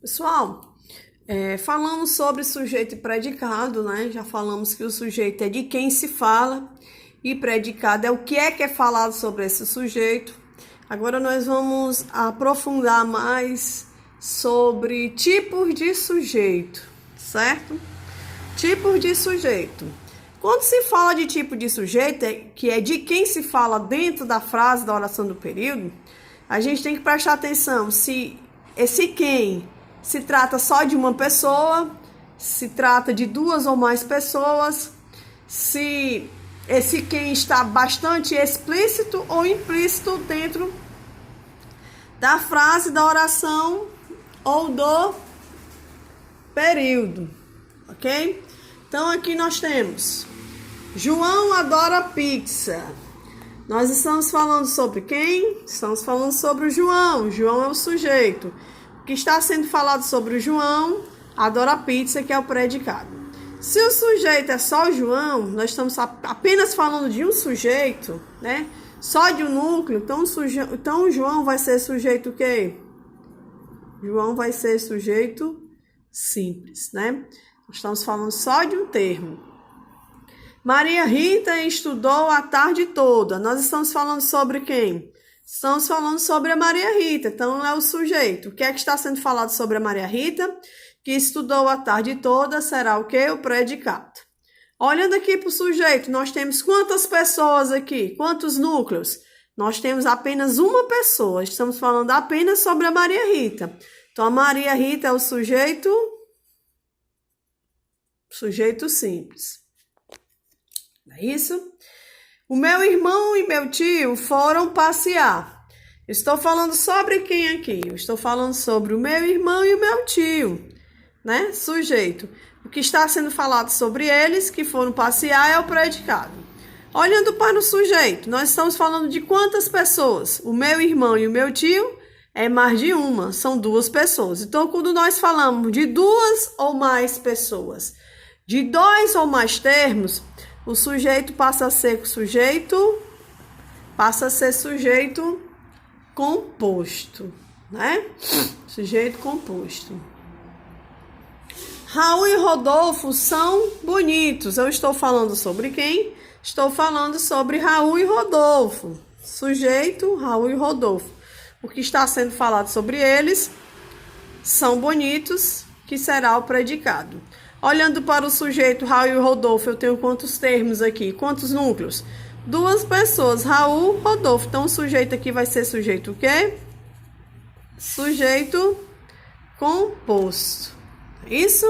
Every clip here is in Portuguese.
Pessoal, falamos sobre sujeito e predicado, né? Já falamos que o sujeito é de quem se fala e predicado é o que é falado sobre esse sujeito. Agora nós vamos aprofundar mais sobre tipos de sujeito, certo? Tipos de sujeito. Quando se fala de tipo de sujeito, que é de quem se fala dentro da frase da oração do período, a gente tem que prestar atenção se esse quem se trata só de uma pessoa, se trata de duas ou mais pessoas, se esse quem está bastante explícito ou implícito dentro da frase da oração ou do período, ok? Então aqui nós temos João adora pizza. Nós estamos falando sobre quem? Estamos falando sobre o João. João é o sujeito. O que está sendo falado sobre o João adora pizza, que é o predicado. Se o sujeito é só o João, nós estamos apenas falando de um sujeito, né? Só de um núcleo. Então o João vai ser sujeito o quê? João vai ser sujeito simples, né? Nós estamos falando só de um termo. Maria Rita estudou a tarde toda. Nós estamos falando sobre quem? Estamos falando sobre a Maria Rita. Então, é o sujeito. O que é que está sendo falado sobre a Maria Rita? Que estudou a tarde toda será o quê? O predicado. Olhando aqui para o sujeito, nós temos quantas pessoas aqui? Quantos núcleos? Nós temos apenas uma pessoa. Estamos falando apenas sobre a Maria Rita. Então, a Maria Rita é o sujeito simples. É isso? O meu irmão e meu tio foram passear. Estou falando sobre quem aqui? Eu estou falando sobre o meu irmão e o meu tio, né? Sujeito. O que está sendo falado sobre eles que foram passear é o predicado. Olhando para o sujeito, nós estamos falando de quantas pessoas? O meu irmão e o meu tio é mais de uma, são duas pessoas. Então, quando nós falamos de duas ou mais pessoas, de dois ou mais termos, o sujeito passa a ser sujeito composto, né? Sujeito composto. Raul e Rodolfo são bonitos. Eu estou falando sobre quem? Estou falando sobre Raul e Rodolfo. Sujeito, Raul e Rodolfo. O que está sendo falado sobre eles são bonitos, que será o predicado. Olhando para o sujeito Raul e Rodolfo, eu tenho quantos termos aqui? Quantos núcleos? Duas pessoas, Raul, Rodolfo. Então, o sujeito aqui vai ser sujeito o quê? Sujeito composto. Isso?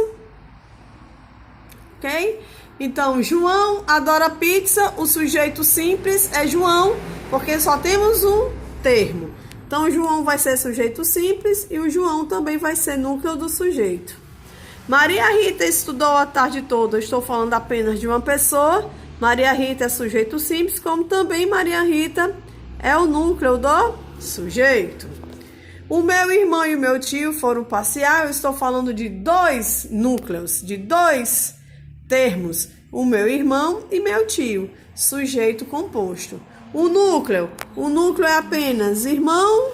Ok? Então, João adora pizza. O sujeito simples é João, porque só temos um termo. Então, João vai ser sujeito simples e o João também vai ser núcleo do sujeito. Maria Rita estudou a tarde toda. Eu estou falando apenas de uma pessoa. Maria Rita é sujeito simples, como também Maria Rita é o núcleo do sujeito. O meu irmão e o meu tio foram passear. Eu estou falando de dois núcleos, de dois termos. O meu irmão e meu tio, sujeito composto. O núcleo é apenas irmão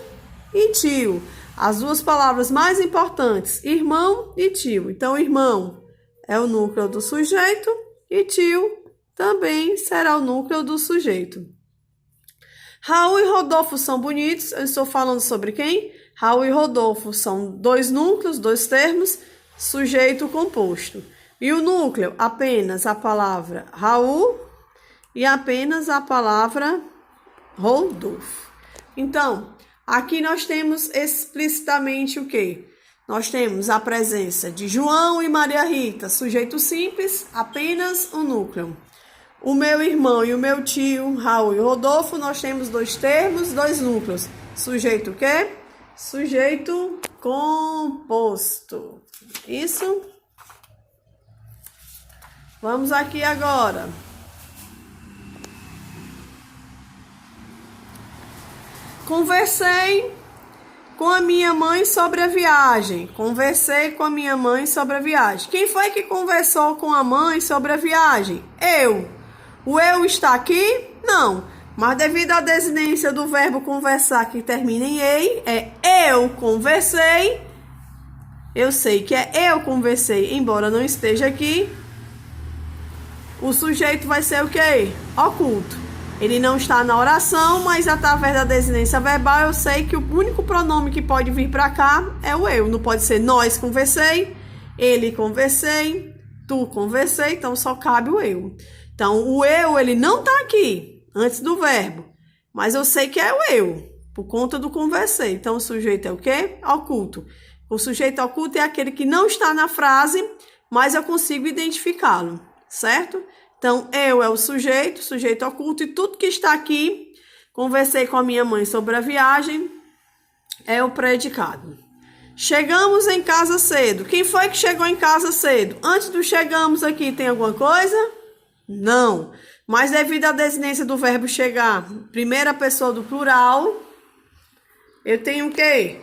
e tio. As duas palavras mais importantes, irmão e tio. Então, irmão é o núcleo do sujeito e tio também será o núcleo do sujeito. Raul e Rodolfo são bonitos. Eu estou falando sobre quem? Raul e Rodolfo são dois núcleos, dois termos, sujeito composto. E o núcleo, apenas a palavra Raul e apenas a palavra Rodolfo. Então, aqui nós temos explicitamente o quê? Nós temos a presença de João e Maria Rita, sujeito simples, apenas um núcleo. O meu irmão e o meu tio, Raul e Rodolfo, nós temos dois termos, dois núcleos. Sujeito o quê? Sujeito composto. Isso? Vamos aqui agora. Conversei com a minha mãe sobre a viagem. Quem foi que conversou com a mãe sobre a viagem? Eu. O eu está aqui? Não. Mas devido à desinência do verbo conversar que termina em ei, é eu conversei eu sei que é eu conversei, embora não esteja aqui. O sujeito vai ser o quê? Oculto. Ele não está na oração, mas através da desinência verbal eu sei que o único pronome que pode vir para cá é o eu. Não pode ser nós conversei, ele conversei, tu conversei, então só cabe o eu. Então o eu, ele não está aqui antes do verbo, mas eu sei que é o eu, por conta do conversei. Então o sujeito é o quê? Oculto. O sujeito oculto é aquele que não está na frase, mas eu consigo identificá-lo, certo? Então, eu é o sujeito oculto, e tudo que está aqui, conversei com a minha mãe sobre a viagem, é o predicado. Chegamos em casa cedo. Quem foi que chegou em casa cedo? Antes do chegamos aqui, tem alguma coisa? Não. Mas devido à desinência do verbo chegar, primeira pessoa do plural, eu tenho o quê?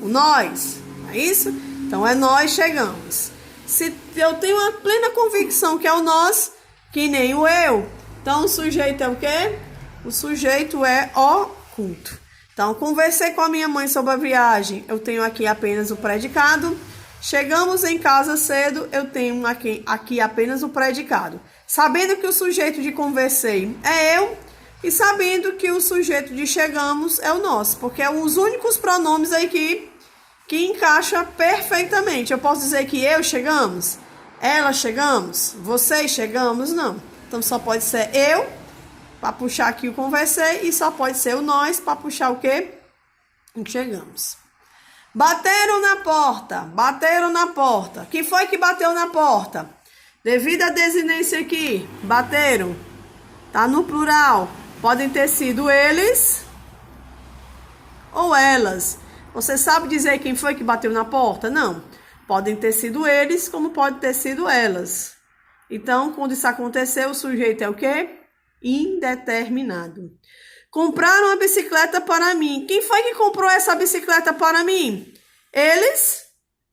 O nós. É isso? Então, é nós chegamos. Se eu tenho a plena convicção que é o nós, que nem o eu, então o sujeito é o quê? O sujeito é oculto. Então, conversei com a minha mãe sobre a viagem, eu tenho aqui apenas o predicado. Chegamos em casa cedo, eu tenho aqui apenas o predicado. Sabendo que o sujeito de conversei é eu, e sabendo que o sujeito de chegamos é o nós, porque é os únicos pronomes aí que encaixa perfeitamente. Eu posso dizer que eu chegamos, ela chegamos, vocês chegamos, não. Então só pode ser eu, para puxar aqui o conversei, e só pode ser o nós, para puxar o quê? O que chegamos. Bateram na porta, bateram na porta. Quem foi que bateu na porta? Devido à desinência aqui, bateram, tá no plural. Podem ter sido eles ou elas. Você sabe dizer quem foi que bateu na porta? Não. Podem ter sido eles, como pode ter sido elas. Então, quando isso acontecer, o sujeito é o quê? Indeterminado. Compraram a bicicleta para mim. Quem foi que comprou essa bicicleta para mim? Eles.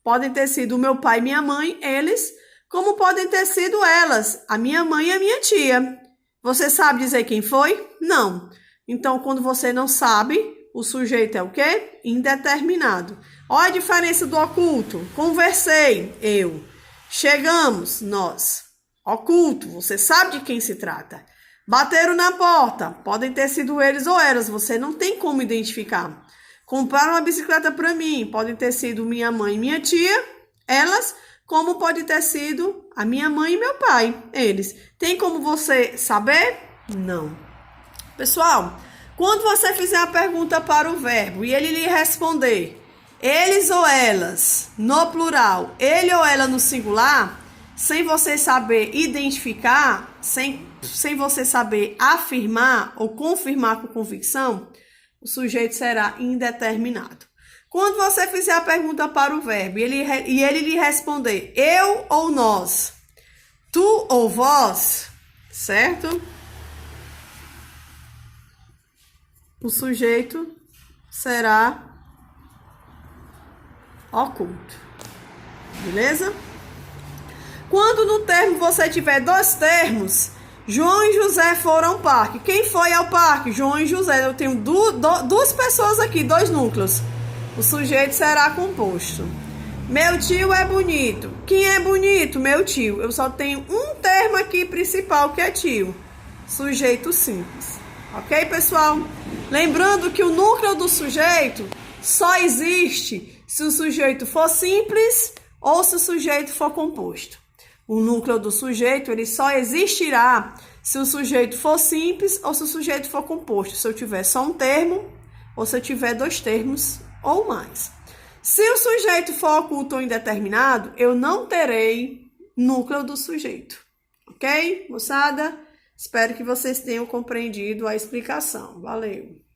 Podem ter sido o meu pai e minha mãe, eles. Como podem ter sido elas, a minha mãe e a minha tia. Você sabe dizer quem foi? Não. Então, quando você não sabe, o sujeito é o quê? Indeterminado. Olha a diferença do oculto. Conversei, eu. Chegamos, nós. Oculto, você sabe de quem se trata. Bateram na porta. Podem ter sido eles ou elas, você não tem como identificar. Compraram uma bicicleta para mim. Podem ter sido minha mãe e minha tia, elas, como pode ter sido a minha mãe e meu pai, eles. Tem como você saber? Não. Pessoal, quando você fizer a pergunta para o verbo e ele lhe responder eles ou elas no plural, ele ou ela no singular, sem você saber identificar, sem você saber afirmar ou confirmar com convicção, o sujeito será indeterminado. Quando você fizer a pergunta para o verbo e ele lhe responder eu ou nós, tu ou vós, certo? O sujeito será oculto. Beleza? Quando no termo você tiver dois termos, João e José foram ao parque. Quem foi ao parque? João e José. Eu tenho duas pessoas aqui, dois núcleos. O sujeito será composto. Meu tio é bonito. Quem é bonito? Meu tio. Eu só tenho um termo aqui principal, que é tio. Sujeito simples. Ok, pessoal? Lembrando que o núcleo do sujeito só existe se o sujeito for simples ou se o sujeito for composto. O núcleo do sujeito, ele só existirá se o sujeito for simples ou se o sujeito for composto. Se eu tiver só um termo ou se eu tiver dois termos ou mais. Se o sujeito for oculto ou indeterminado, eu não terei núcleo do sujeito. Ok, moçada? Espero que vocês tenham compreendido a explicação. Valeu!